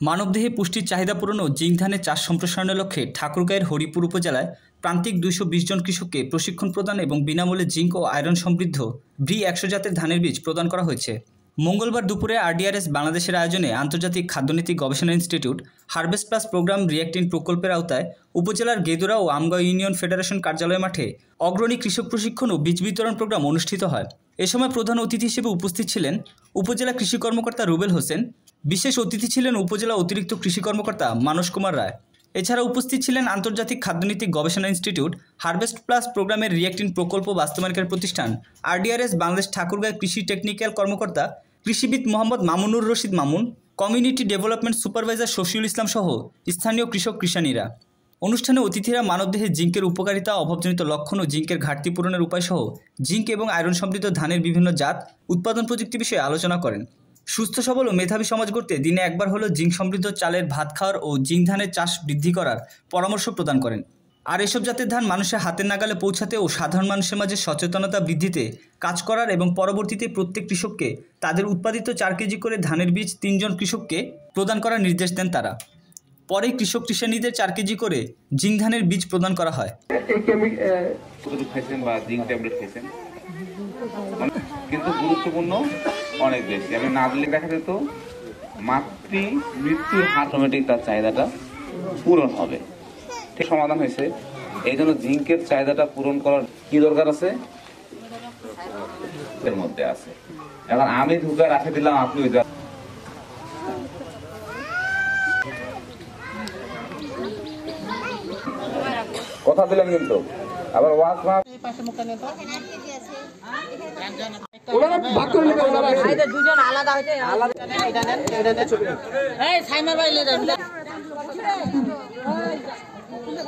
মানবদেহে পুষ্টির চাহিদা পূরণ ও জিঙ্ক ধানের চাষ সম্প্রসারণের লক্ষ্যে ঠাকুরগাঁয়ের হরিপুর উপজেলায় প্রান্তিক 220 জন কৃষককে প্রশিক্ষণ প্রদান এবং বিনামূল্যে জিঙ্ক ও আয়রন সমৃদ্ধ ব্রি 100 জাতের ধানের বীজ প্রদান করা হয়েছে। মঙ্গলবার দুপুরে RDRS বাংলাদেশের আয়োজনে আন্তর্জাতিক খাদ্যনীতি গবেষণা ইনস্টিটিউট হারভেস্ট প্লাস প্রোগ্রাম রিঅ্যাক্টিন প্রকল্পের আওতায় উপজেলার গেদুরা ও আমগাঁও ইউনিয়ন ফেডারেশন কার্যালয় মাঠে অগ্রণী কৃষক প্রশিক্ষণ ও বীজ বিতরণ প্রোগ্রাম অনুষ্ঠিত হয়। এ সময় প্রধান অতিথি হিসেবে উপস্থিত ছিলেন উপজেলা কৃষি কর্মকর্তা রুবেল হোসেন। বিশেষ অতিথি ছিলেন উপজেলা অতিরিক্ত কৃষি কর্মকর্তা মানস কুমার রায়। এছাড়া উপস্থিত ছিলেন আন্তর্জাতিক খাদ্যনীতি গবেষণা ইনস্টিটিউট হারভেস্ট প্লাস প্রোগ্রামের রিঅ্যাক্টিন প্রকল্প বাস্তবায়নকারী প্রতিষ্ঠান RDRS বাংলাদেশ ঠাকুরগাঁও কৃষি টেকনিক্যাল কর্মকর্তা কৃষিবিদ Mohammad Mamunur Rashid Mamun, community development supervisor Shafiul Islam সহ স্থানীয় কৃষক কৃষানীরা। অনুষ্ঠানে অতিথিরা মানবদেহে জিঙ্কের উপকারিতা, অভাবজনিত লক্ষণ ও জিঙ্কের ঘাটতি পূরণের উপায় সহ জিঙ্ক এবং আয়রন সমৃদ্ধ ধানের বিভিন্ন জাত উৎপাদন প্রযুক্তি বিষয়ে আলোচনা করেন। সুস্থ সবল ও মেধাবী সমাজ গড়তে দিনে একবার হলেও জিঙ্ক সমৃদ্ধ চালের ভাত খাওয়ার ও জিঙ্ক ধানের চাষ বৃদ্ধি করার পরামর্শ প্রদান করেন। আর এসব জাতের ধান মানুষের হাতের নাগালে পৌঁছাতে ও সাধারণ মানুষের মাঝে সচেতনতা বৃদ্ধিতে কাজ করার এবং পরবর্তীতে প্রত্যেক কৃষককে তাদের উৎপাদিত 4 কেজি করে ধানের বীজ 3 জন কৃষককে প্রদান করার নির্দেশ দেন তারা। পরে কৃষক কৃষানীদের 4 কেজি করে জিঙ্ক ধানের বীজ প্রদান করা হয়। কিন্তু গুরুত্বপূর্ণ অনেক বেশি। আমি না দিলে দেখা যেত মাতৃ মৃত্যুর হার অটোমেটিক তার চাহিদাটা পূরণ হবে। ঠিক সমাধান হয়েছে। এই জন্য জিঙ্কের চাহিদাটা পূরণ করার কি দরকার আছে এর মধ্যে আছে। এখন আমি ঢুকে রাখে দিলাম, আপনি কথা দিলাম কিন্তু আবার ওয়াজ না ওরা ভাগ করে নেবে। ওরা ভাইদের দুজন আলাদা হইতে আলাদা এটা নেন এই সাইমার ভাই লে যান।